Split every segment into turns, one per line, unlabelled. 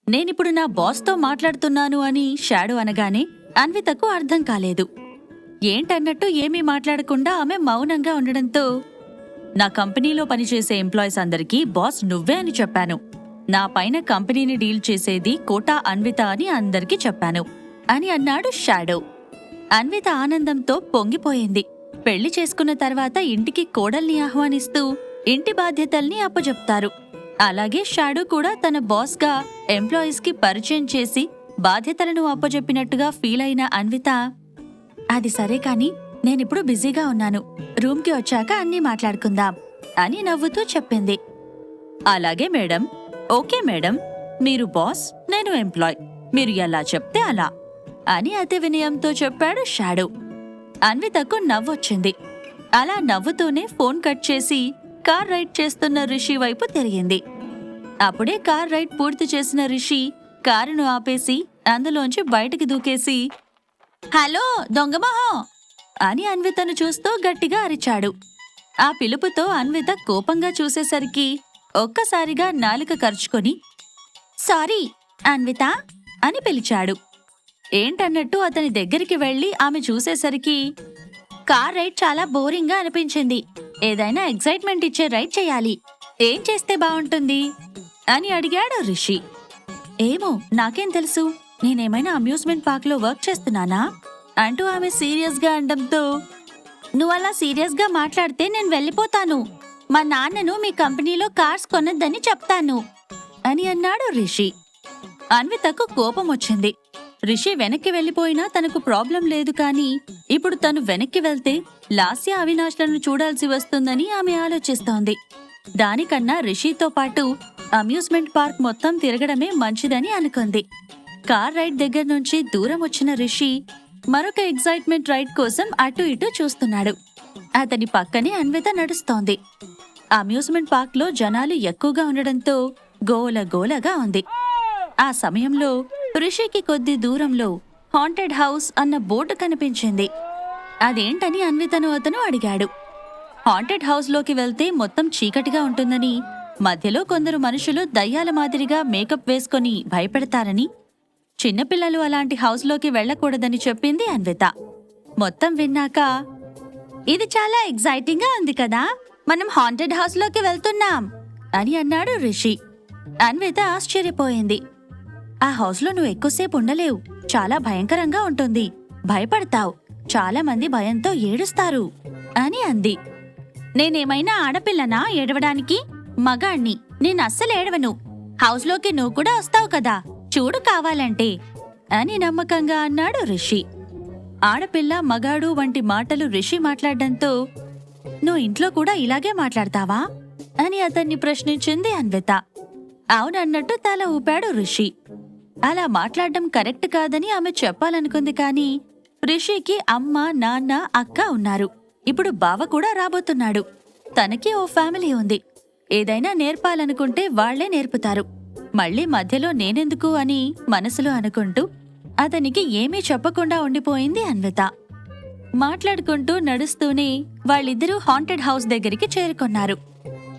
నేనిప్పుడు నా బాస్తో మాట్లాడుతున్నాను అని షాడో అనగానే అన్వితకు అర్థం కాలేదు. ఏంటన్నట్టు ఏమీ మాట్లాడకుండా ఆమె మౌనంగా ఉండడంతో, నా కంపెనీలో పనిచేసే ఎంప్లాయీస్ అందరికీ బాస్ నువ్వే అని చెప్పాను. నా పైన కంపెనీని డీల్ చేసేది కోటా అన్విత అని అందరికీ చెప్పాను అని అన్నాడు షాడో. అన్విత ఆనందంతో పొంగిపోయింది. పెళ్లి చేసుకున్న తర్వాత ఇంటికి కోడల్ని ఆహ్వానిస్తూ ఇంటి బాధ్యతల్ని అప్పజెప్తారు. అలాగే షాడో కూడా తన బాస్గా ఎంప్లాయీస్కి పరిచయం చేసి బాధ్యతలను అప్పజెప్పినట్టుగా ఫీల్ అయిన అన్విత, అది సరే కాని నేనిప్పుడు బిజీగా ఉన్నాను, రూమ్కి వచ్చాక అన్నీ మాట్లాడుకుందాం అని నవ్వుతూ చెప్పింది. అలాగే మేడం, ఓకే మేడం, మీరు బాస్, నేను ఎంప్లాయ్, మీరు ఎలా చెప్తే అలా అని అతి వినయంతో చెప్పాడు షాడో. అన్వితకు నవ్వొచ్చింది. అలా నవ్వుతూనే ఫోన్ కట్ చేసి కార్ రైడ్ చేస్తున్న రిషి వైపు తిరిగింది. అప్పుడే కార్ రైడ్ పూర్తి చేసిన రిషి కారును ఆపేసి అందులోంచి బయటికి దూకేసి, హలో దొంగమొహం అని అన్వితను చూస్తూ గట్టిగా అరిచాడు. ఆ పిలుపుతో అన్విత కోపంగా చూసేసరికి ఒక్కసారిగా నాలుక కరుచుకొని, సారీ అన్విత అని పిలిచాడు. ఏంటన్నట్టు అతని దగ్గరికి వెళ్లి ఆమె చూసేసరికి, కార్ రైడ్ చాలా బోరింగ్గా అనిపించింది, ఏదైనా ఎగ్జైట్మెంట్ ఇచ్చే రైడ్ చేయాలి, ఏం చేస్తే బావుంటుంది అని అడిగాడు రిషి. ఏమో నాకేం తెలుసు, నేనేమైనా అమ్యూజ్మెంట్ పార్క్లో వర్క్ చేస్తున్నానా అంటూ ఆమె సీరియస్గా అనడంతో, నువ్వలా సీరియస్గా మాట్లాడితే నేను వెళ్ళిపోతాను, మా నాన్నను మీ కంపెనీలో కార్స్ కొనొద్దని చెప్తాను అని అన్నాడు రిషి. అన్వితకు కోపం వచ్చింది. రిషి వెనక్కి వెళ్లిపోయినా తనకు ప్రాబ్లం లేదు, కానీ ఇప్పుడు తను వెనక్కి వెళ్తే లాస్య అవినాష్లను చూడాల్సి వస్తుందని ఆమె ఆలోచిస్తోంది. దానికన్నా రిషితో పాటు అమ్యూజ్మెంట్ పార్క్ మొత్తం తిరగడమే మంచిదని అనుకుంది. కార్ రైడ్ దగ్గర నుంచి దూరం వచ్చిన రిషి మరొక ఎగ్జైట్మెంట్ రైడ్ కోసం అటు ఇటు చూస్తున్నాడు. అతని పక్కనే అన్విత నడుస్తోంది. అమ్యూజ్మెంట్ పార్క్లో జనాలు ఎక్కువగా ఉండడంతో గోలగోలగా ఉంది. ఆ సమయంలో రిషికి కొద్ది దూరంలో హాంటెడ్ హౌస్ అన్న బోర్డు కనిపించింది. అదేంటని అన్వితను అతను అడిగాడు. హాంటెడ్ హౌస్లోకి వెళ్తే మొత్తం చీకటిగా ఉంటుందని, మధ్యలో కొందరు మనుషులు దయ్యాల మాదిరిగా మేకప్ వేసుకొని భయపెడతారని, చిన్నపిల్లలు అలాంటి హౌస్లోకి వెళ్లకూడదని చెప్పింది అన్విత. మొత్తం విన్నాక, ఇది చాలా ఎగ్జైటింగ్గా ఉంది కదా, మనం హాంటెడ్ హౌస్లోకి వెళ్తున్నాం అని అన్నాడు రిషి. అన్విత ఆశ్చర్యపోయింది. ఆ హౌస్లో నువ్వు ఎక్కువసేపు ఉండలేవు, చాలా భయంకరంగా ఉంటుంది, భయపడతావు, చాలా మంది భయంతో ఏడుస్తారు అని అంది. నేనేమైనా ఆడపిల్లనా ఏడవడానికి? మగాణ్ణి, నేనస్సలు ఏడవను, హౌస్లోకి నువ్వు కూడా వస్తావు కదా, చూడు కావాలంటే అని నమ్మకంగా అన్నాడు రిషి. ఆడపిల్ల మగాడు వంటి మాటలు రిషి మాట్లాడడంతో, నువ్వు ఇంట్లో కూడా ఇలాగే మాట్లాడతావా అని అతన్ని ప్రశ్నించింది అన్విత. అవునన్నట్టు తల ఊపాడు రిషి. అలా మాట్లాడడం కరెక్ట్ కాదని ఆమె చెప్పాలనుకుంది, కానీ రిషికి అమ్మ, నాన్న, అక్క ఉన్నారు. ఇప్పుడు బావ కూడా రాబోతున్నాడు. తనకి ఓ ఫ్యామిలీ ఉంది. ఏదైనా నేర్పాలనుకుంటే వాళ్లే నేర్పుతారు. మళ్ళీ మధ్యలో నేనెందుకు అని మనసులో అనుకుంటూ అతనికి ఏమీ చెప్పకుండా ఉండిపోయింది అన్విత. మాట్లాడుకుంటూ నడుస్తూనే వాళ్ళిద్దరూ హాంటెడ్ హౌస్ దగ్గరికి చేరుకున్నారు.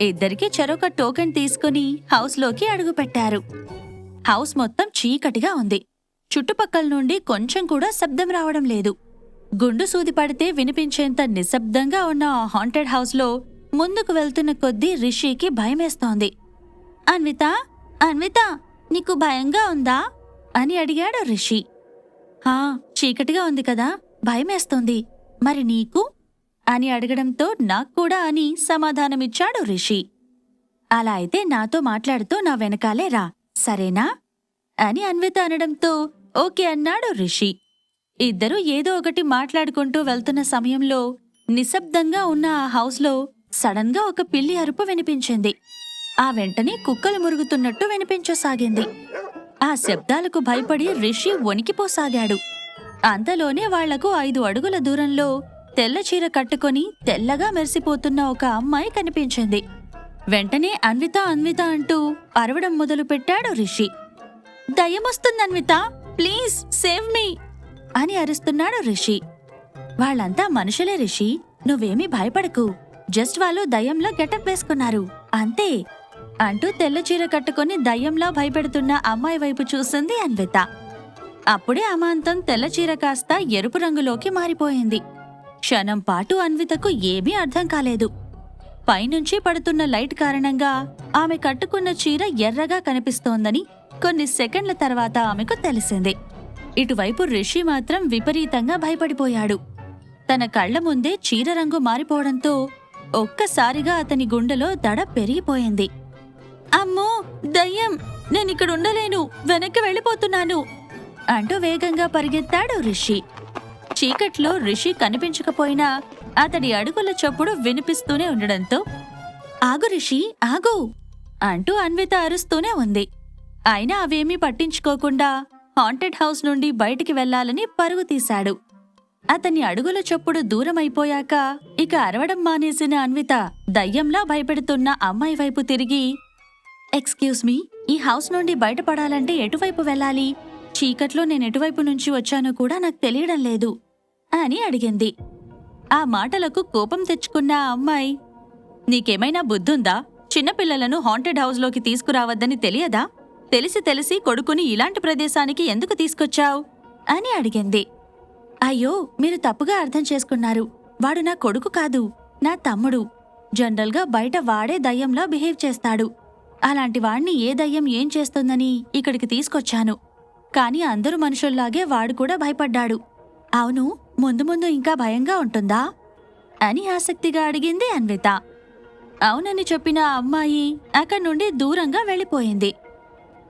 ఇద్దరికి చెరొక టోకెన్ తీసుకుని హౌస్లోకి అడుగుపెట్టారు. హౌస్ మొత్తం చీకటిగా ఉంది. చుట్టుపక్కల నుండి కొంచెం కూడా శబ్దం రావడం లేదు. గుండు సూది పడితే వినిపించేంత నిశ్శబ్దంగా ఉన్న ఆ హాంటెడ్ హౌస్లో ముందుకు వెళ్తున్న కొద్దీ రిషికి భయమేస్తోంది. అన్విత, అన్విత, నీకు భయంగా ఉందా అని అడిగాడు రిషి. హా, చీకటిగా ఉంది కదా, భయమేస్తోంది. మరి నీకు అని అడగడంతో నాకు కూడా అని సమాధానమిచ్చాడు రిషి. అలా అయితే నాతో మాట్లాడుతూ నా వెనకాలే రా, సరేనా అని అన్విత అనడంతో ఓకే అన్నాడు రిషి. ఇద్దరూ ఏదో ఒకటి మాట్లాడుకుంటూ వెళ్తున్న సమయంలో నిశ్శబ్దంగా ఉన్న ఆ హౌస్లో సడన్గా ఒక పిల్లి అరుపు వినిపించింది. ఆ వెంటనే కుక్కలు మురుగుతున్నట్టు వినిపించసాగింది. ఆ శబ్దాలకు భయపడి రిషి వణికిపోసాగాడు. అంతలోనే వాళ్లకు 5 అడుగుల దూరంలో తెల్ల చీర కట్టుకొని తెల్లగా మెరిసిపోతున్న ఒక అమ్మాయి కనిపించింది. వెంటనే అన్విత, అన్విత అంటూ అరవడం మొదలుపెట్టాడు రిషి. దయ్యమొస్తుందన్విత, ప్లీజ్ సేవ్ మీ అని అరుస్తున్నాడు రిషి. వాళ్ళంతా మనుషులే రిషి, నువ్వేమీ భయపడకు, జస్ట్ వాళ్ళు దయ్యంలో గెటప్ వేసుకున్నారు అంతే అంటూ తెల్ల చీర కట్టుకుని దయ్యంలా భయపెడుతున్న అమ్మాయి వైపు చూసింది అన్విత. అప్పుడే అమాంతం తెల్ల చీర కాస్త ఎరుపు రంగులోకి మారిపోయింది. క్షణం పాటు అన్వితకు ఏమీ అర్థం కాలేదు. పైనుంచి పడుతున్న లైట్ కారణంగా ఆమె కట్టుకున్న చీర ఎర్రగా కనిపిస్తోందని కొన్ని సెకండ్ల తర్వాత ఆమెకు తెలిసింది. ఇటువైపు రిషి మాత్రం విపరీతంగా భయపడిపోయాడు. తన కళ్ల ముందే చీర రంగు మారిపోవడంతో ఒక్కసారిగా అతని గుండెలో దడ పెరిగిపోయింది. అమ్మో, దయ్యం! నేనిక్కడుండలేను, వెనక్కి వెళ్ళిపోతున్నాను అంటూ వేగంగా పరిగెత్తాడు రిషి. చీకట్లో రిషి కనిపించకపోయినా అతడి అడుగుల చప్పుడు వినిపిస్తూనే ఉండడంతో ఆగు రిషి, ఆగు అంటూ అన్విత అరుస్తూనే ఉంది. అయినా అవేమీ పట్టించుకోకుండా హాంటెడ్ హౌస్ నుండి బయటికి వెళ్లాలని పరుగు తీశాడు. అతని అడుగుల చప్పుడు దూరమైపోయాక ఇక అరవడం మానేసిన అన్విత దయ్యంలా భయపెడుతున్న అమ్మాయి వైపు తిరిగి, ఎక్స్క్యూజ్ మీ, ఈ హౌస్ నుండి బయటపడాలంటే ఎటువైపు వెళ్ళాలి? చీకట్లో నేనెటువైపు నుంచి వచ్చానో కూడా నాకు తెలియడం లేదు అని అడిగింది. ఆ మాటలకు కోపం తెచ్చుకున్న ఆ అమ్మాయి, నీకేమైనా బుద్ధుందా? చిన్నపిల్లలను హాంటెడ్ హౌస్లోకి తీసుకురావద్దని తెలియదా? తెలిసి కొడుకుని ఇలాంటి ప్రదేశానికి ఎందుకు తీసుకొచ్చావు అని అడిగింది. అయ్యో, మీరు తప్పుగా అర్థం చేసుకున్నారు. వాడు నా కొడుకు కాదు, నా తమ్ముడు. జనరల్గా బయట వాడే దయ్యంలా బిహేవ్ చేస్తాడు. అలాంటి వాణ్ణి ఏ దయ్యం ఏం చేస్తుందని ఇక్కడికి తీసుకొచ్చాను. కాని అందరూ మనుషుల్లాగే వాడు కూడా భయపడ్డాడు. అవును, ముందు ముందు ఇంకా భయంగా ఉంటుందా అని ఆసక్తిగా అడిగింది అన్విత. అవునని చెప్పిన ఆ అమ్మాయి అక్కడి నుండి దూరంగా వెళ్ళిపోయింది.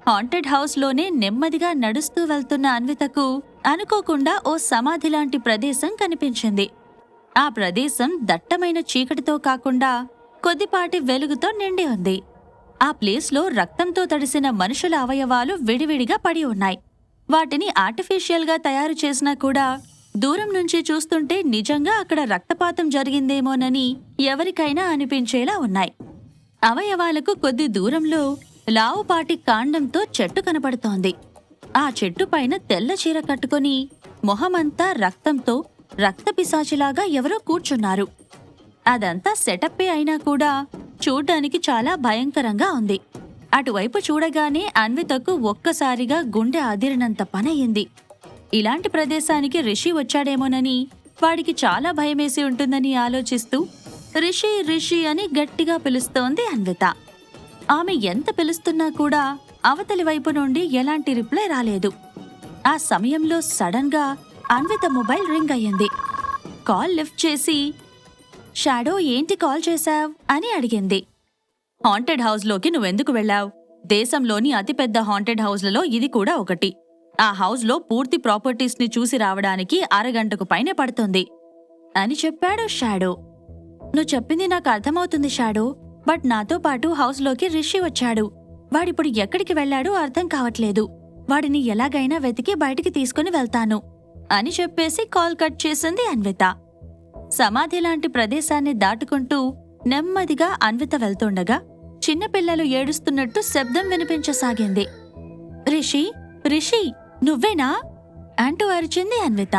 హాంటెడ్ హౌస్లోనే నెమ్మదిగా నడుస్తూ వెళ్తున్న అన్వితకు అనుకోకుండా ఓ సమాధిలాంటి ప్రదేశం కనిపించింది. ఆ ప్రదేశం దట్టమైన చీకటితో కాకుండా కొద్దిపాటి వెలుగుతో నిండి ఉంది. ఆ ప్లేస్లో రక్తంతో తడిసిన మనుషుల అవయవాలు విడివిడిగా పడి ఉన్నాయి. వాటిని ఆర్టిఫిషియల్గా తయారు చేసినా కూడా దూరం నుంచి చూస్తుంటే నిజంగా అక్కడ రక్తపాతం జరిగిందేమోనని ఎవరికైనా అనిపించేలా ఉన్నాయి. అవయవాలకు కొద్ది దూరంలో లావుపాటి కాండంతో చెట్టు కనపడుతోంది. ఆ చెట్టు పైన తెల్ల చీర కట్టుకుని మొహమంతా రక్తంతో రక్తపిశాచిలాగా ఎవరో కూర్చున్నారు. అదంతా సెటప్పే అయినా కూడా చూడ్డానికి చాలా భయంకరంగా ఉంది. అటువైపు చూడగానే అన్వితకు ఒక్కసారిగా గుండె అదిరినంత పనయింది. ఇలాంటి ప్రదేశానికి రిషి వచ్చాడేమోనని, వాడికి చాలా భయమేసి ఉంటుందని ఆలోచిస్తూ రిషి రిషి అని గట్టిగా పిలుస్తోంది అన్విత. ఆమె ఎంత పిలుస్తున్నా కూడా అవతలి వైపు నుండి ఎలాంటి రిప్లై రాలేదు. ఆ సమయంలో సడన్ గా అన్విత మొబైల్ రింగ్ అయ్యింది. కాల్ లిఫ్ట్ చేసి, షాడో, ఏంటి కాల్ చేశావ్ అని అడిగింది. హాంటెడ్ హౌస్లోకి నువ్వెందుకు వెళ్ళావు? దేశంలోని అతిపెద్ద హాంటెడ్ హౌస్లలో ఇది కూడా ఒకటి. ఆ హౌస్లో పూర్తి ప్రాపర్టీస్ని చూసి రావడానికి అరగంటకు పైనే పడుతుంది అని చెప్పాడు షాడో. నువ్వు చెప్పింది నాకు అర్థమవుతుంది షాడో, బట్ నాతో పాటు హౌస్లోకి రిషి వచ్చాడు. వాడిప్పుడు ఎక్కడికి వెళ్లాడో అర్థం కావట్లేదు. వాడిని ఎలాగైనా వెతికి బయటికి తీసుకుని వెళ్తాను అని చెప్పేసి కాల్ కట్ చేసింది అన్విత. సమాధిలాంటి ప్రదేశాన్ని దాటుకుంటూ నెమ్మదిగా అన్విత వెళ్తుండగా చిన్నపిల్లలు ఏడుస్తున్నట్టు శబ్దం వినిపించసాగింది. రిషి, రిషి, నువ్వేనా అంటూ అరిచింది అన్విత.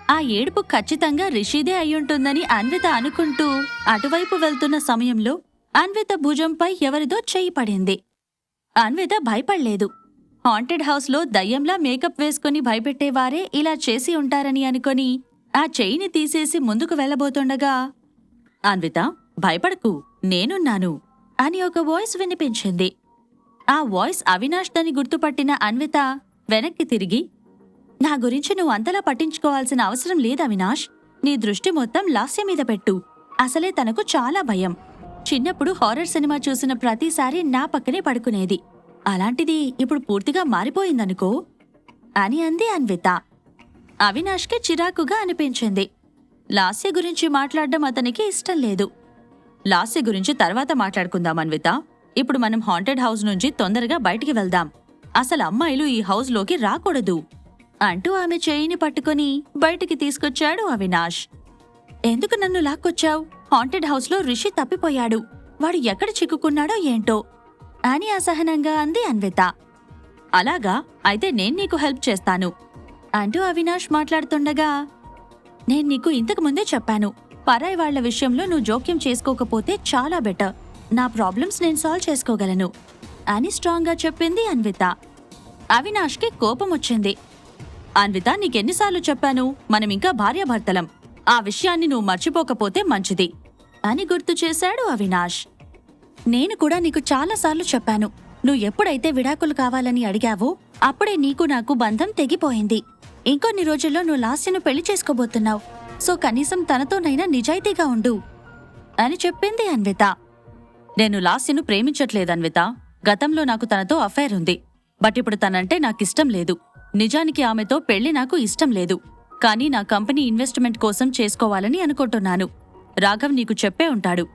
ఆ ఏడుపు ఖచ్చితంగా రిషిదే అయ్యుంటుందని అన్విత అనుకుంటూ అటువైపు వెళ్తున్న సమయంలో అన్విత భుజంపై ఎవరిదో చెయ్యి పడింది. అన్విత భయపడలేదు. హాంటెడ్ హౌస్లో దయ్యంలా మేకప్ వేసుకుని భయపెట్టేవారే ఇలా చేసి ఉంటారని అనుకొని ఆ చెయ్యిని తీసేసి ముందుకు వెళ్లబోతుండగా, అన్విత, భయపడకు, నేనున్నాను అని ఒక వాయిస్ వినిపించింది. ఆ వాయిస్ అవినాష్ దని గుర్తుపట్టిన అన్విత వెనక్కి తిరిగి, నా గురించి నువ్వు అంతలా పట్టించుకోవాల్సిన అవసరం లేదు అవినాష్. నీ దృష్టి మొత్తం లాస్య మీద పెట్టు. అసలే తనకు చాలా భయం. చిన్నప్పుడు హారర్ సినిమా చూసిన ప్రతిసారి నా పక్కనే పడుకునేది. అలాంటిది ఇప్పుడు పూర్తిగా మారిపోయిందనుకో అని అంది అన్విత. అవినాష్కి చిరాకుగా అనిపించింది. లాస్య గురించి మాట్లాడడం అతనికి ఇష్టం లేదు. లాస్య గురించి తర్వాత మాట్లాడుకుందాం అన్విత. ఇప్పుడు మనం హాంటెడ్ హౌస్ నుంచి తొందరగా బయటికి వెళ్దాం. అసలు అమ్మాయిలు ఈ హౌస్లోకి రాకూడదు అంటూ ఆమె చేయిని పట్టుకుని బయటికి తీసుకొచ్చాడు అవినాష్. ఎందుకు నన్ను లాక్కొచ్చావు? హాంటెడ్ హౌస్లో రిషి తప్పిపోయాడు. వాడు ఎక్కడ చిక్కుకున్నాడో ఏంటో అని అసహనంగా అంది అన్విత. అలాగా, అయితే నేను నీకు హెల్ప్ చేస్తాను అంటూ అవినాష్ మాట్లాడుతుండగా, నేను నీకు ఇంతకు ముందే చెప్పాను, పరాయి వాళ్ల విషయంలో నువ్వు జోక్యం చేసుకోకపోతే చాలా బెటర్. నా ప్రాబ్లమ్స్ నేను సాల్వ్ చేసుకోగలను అని స్ట్రాంగ్గా చెప్పింది అన్విత. అవినాష్కి కోపం వచ్చింది. అన్విత, నీకెన్నిసార్లు చెప్పాను మనం ఇంకా భార్యాభర్తలం, ఆ విషయాన్ని నువ్వు మర్చిపోకపోతే మంచిది అని గుర్తు చేశాడు అవినాష్. నేను కూడా నీకు చాలాసార్లు చెప్పాను, నువ్వు ఎప్పుడైతే విడాకులు కావాలని అడిగావో అప్పుడే నీకు నాకు బంధం తెగిపోయింది. ఇంకొన్ని రోజుల్లో నువ్వు లాస్యను పెళ్లి చేసుకోబోతున్నావు, సో కనీసం తనతోనైనా నిజాయితీగా ఉండు అని చెప్పింది అన్విత. నేను లాస్యను ప్రేమించట్లేదు అన్విత. గతంలో నాకు తనతో అఫైర్ ఉంది, బట్ ఇప్పుడు తనంటే నాకిష్టం లేదు. నిజానికి ఆమెతో పెళ్లి నాకు ఇష్టం లేదు, కానీ నా కంపెనీ ఇన్వెస్ట్మెంట్ కోసం చేసుకోవాలని అనుకుంటున్నాను. రాఘవ్ నీకు చెప్పే ఉంటాడు,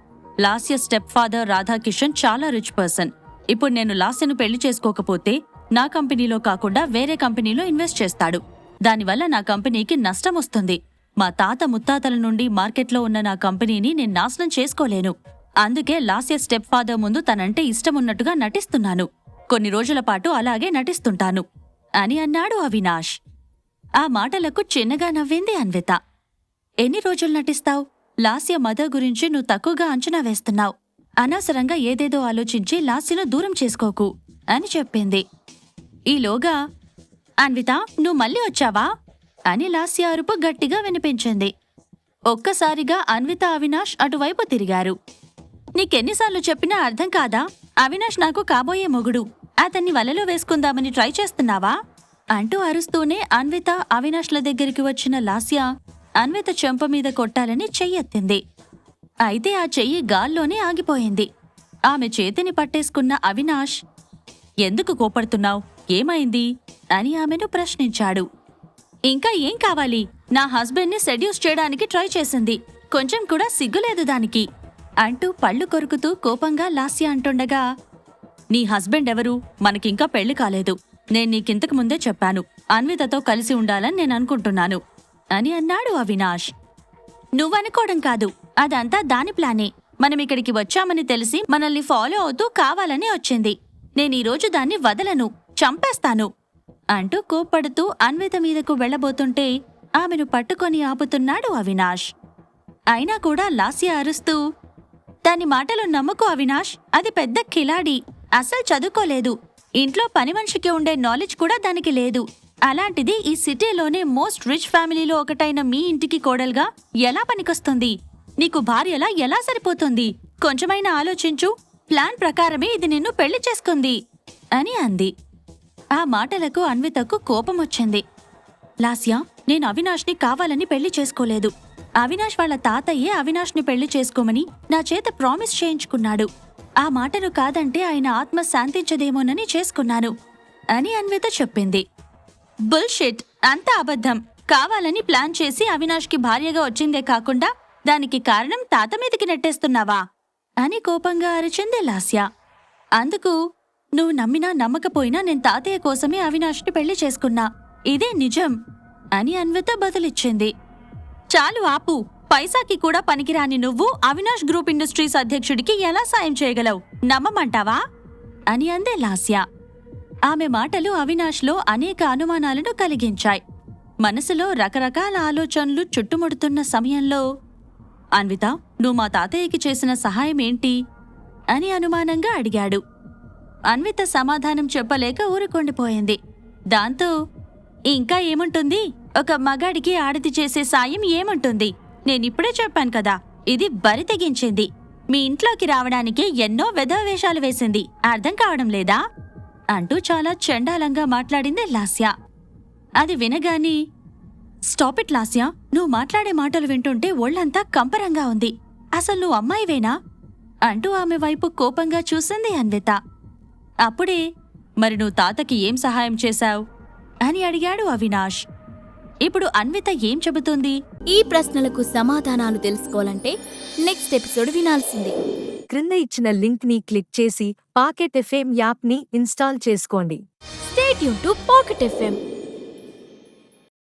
లాస్య స్టెప్ ఫాదర్ రాధాకిషన్ చాలా రిచ్ పర్సన్. ఇప్పుడు నేను లాస్యను పెళ్లి చేసుకోకపోతే నా కంపెనీలో కాకుండా వేరే కంపెనీలో ఇన్వెస్ట్ చేస్తాడు. దానివల్ల నా కంపెనీకి నష్టం వస్తుంది. మా తాత ముత్తాతల నుండి మార్కెట్లో ఉన్న నా కంపెనీని నేను నాశనం చేసుకోలేను. అందుకే లాస్య స్టెప్ ఫాదర్ ముందు తనంటే ఇష్టమున్నట్టుగా నటిస్తున్నాను. కొన్ని రోజుల పాటు అలాగే నటిస్తుంటాను అని అన్నాడు అవినాష్. ఆ మాటలకు చిన్నగా నవ్వింది అన్విత. ఎన్ని రోజులు నటిస్తావు? లాస్య మదర్ గురించి నువ్వు తక్కువగా అంచనా వేస్తున్నావు. అనవసరంగా ఏదేదో ఆలోచించి లాస్యను దూరం చేసుకోకు అని చెప్పింది. ఈలోగా అన్విత, నువ్వు మళ్ళీ వచ్చావా అని లాస్య అరుపు గట్టిగా వినిపించింది. ఒక్కసారిగా అన్విత అవినాష్ అటువైపు తిరిగారు. నీకెన్నిసార్లు చెప్పినా అర్థం కాదా? అవినాష్ నాకు కాబోయే మొగుడు, అతన్ని వలలో వేసుకుందామని ట్రై చేస్తున్నావా అంటూ అరుస్తూనే అన్విత అవినాష్ల దగ్గరికి వచ్చిన లాస్య అన్విత చెంప మీద కొట్టాలని చెయ్యెత్తింది. అయితే ఆ చెయ్యి గాల్లోనే ఆగిపోయింది. ఆమె చేతిని పట్టేసుకున్న అవినాష్, ఎందుకు కోపడుతున్నావు, ఏమైంది అని ఆమెను ప్రశ్నించాడు. ఇంకా ఏం కావాలి? నా హస్బెండ్ని సెడ్యూస్ చేయడానికి ట్రై చేసింది, కొంచెం కూడా సిగ్గులేదు దానికి అంటూ పళ్ళు కొరుకుతూ కోపంగా లాస్య అంటుండగా, నీ హస్బెండ్ ఎవరు? మనకింకా పెళ్లి కాలేదు. నేను నీకింతకు ముందే చెప్పాను, అన్వితతో కలిసి ఉండాలని నేను అనుకుంటున్నాను అని అన్నాడు అవినాష్. నువ్వనుకోవడం కాదు, అదంతా దాని ప్లానే. మనమిక్కడికి వచ్చామని తెలిసి మనల్ని ఫాలో అవుతూ కావాలని వచ్చింది. నేనీరోజు దాన్ని వదలను, చంపేస్తాను అంటూ కోప్పడుతూ అన్విత మీదకు వెళ్లబోతుంటే ఆమెను పట్టుకొని ఆపుతున్నాడు అవినాష్. అయినా కూడా లాస్య అరుస్తూ, దాని మాటలు నమ్మకు అవినాష్, అది పెద్ద కిలాడి, అస్సలు చదువుకోలేదు. ఇంట్లో పని మనిషికి ఉండే నాలెడ్జ్ కూడా దానికి లేదు. అలాంటిది ఈ సిటీలోనే మోస్ట్ రిచ్ ఫ్యామిలీలో ఒకటైన మీ ఇంటికి కోడలుగా ఎలా పనికొస్తుంది? నీకు భార్యలా ఎలా సరిపోతుంది? కొంచెమైనా ఆలోచించు. ప్లాన్ ప్రకారమే ఇది నిన్ను పెళ్లి చేసుకుంది అని అంది. ఆ మాటలకు అన్వితకు కోపమొచ్చింది. లాస్య, నేను అవినాష్ని కావాలని పెళ్లి చేసుకోలేదు. అవినాష్ వాళ్ళ తాతయ్యే అవినాష్ని పెళ్లి చేసుకోమని నా చేత ప్రామిస్ చేయించుకున్నాడు. ఆ మాటను కాదంటే ఆయన ఆత్మ శాంతించదేమోనని చేసుకున్నాను అని అన్విత చెప్పింది. బుల్షిట్, అంతా అబద్ధం. కావాలని ప్లాన్ చేసి అవినాష్కి భార్యగా వచ్చిందే కాకుండా దానికి కారణం తాత మీదికి నెట్టేస్తున్నావా అని కోపంగా అరిచింది లాస్య. అందుకు, నువ్వు నమ్మినా నమ్మకపోయినా నేను తాతయ్య కోసమే అవినాష్ని పెళ్లి చేసుకున్నా, ఇదే నిజం అని అన్విత బదులిచ్చింది. చాలు ఆపు. పైసాకి కూడా పనికిరాని నువ్వు అవినాష్ గ్రూప్ ఇండస్ట్రీస్ అధ్యక్షుడికి ఎలా సాయం చేయగలవు? నమ్మమంటావా అని అందే లాస్య. ఆమె మాటలు అవినాష్లో అనేక అనుమానాలను కలిగించాయి. మనసులో రకరకాల ఆలోచనలు చుట్టుముడుతున్న సమయంలో, అన్విత, నువ్వు మా తాతయ్యకి చేసిన సహాయం ఏంటి అని అనుమానంగా అడిగాడు. అన్విత సమాధానం చెప్పలేక ఊరుకొండిపోయింది. దాంతో, ఇంకా ఏముంటుంది, ఒక మగాడికి ఆడది చేసే సాయం ఏముంటుంది? నేనిప్పుడే చెప్పాను కదా, ఇది బరి తెగించింది. మీ ఇంట్లోకి రావడానికి ఎన్నో వెధవేషాలు వేసింది, అర్థం కావడం లేదా అంటూ చాలా చండాలంగా మాట్లాడింది లాస్య. అది వినగాని, స్టాప్ ఇట్ లాస్య, నువ్వు మాట్లాడే మాటలు వింటుంటే ఒళ్లంతా కంపరంగా ఉంది. అసలు నువ్వు అమ్మాయివేనా అంటూ ఆమె వైపు కోపంగా చూసింది అన్విత. అప్పుడే, మరి నువ్వు తాతకి ఏం సహాయం చేశావు అని అడిగాడు అవినాష్. ఇప్పుడు అన్విత ఏం చెబుతుంది?
ఈ ప్రశ్నలకు సమాధానాలు తెలుసుకోవాలంటే నెక్స్ట్ ఎపిసోడ్ వినాల్సిందే.
క్రింద ఇచ్చిన లింక్ ని క్లిక్ చేసి పాకెట్ ఎఫ్ఎం యాప్ ని ఇన్స్టాల్ చేసుకోండి.
Stay tune to pocket FM.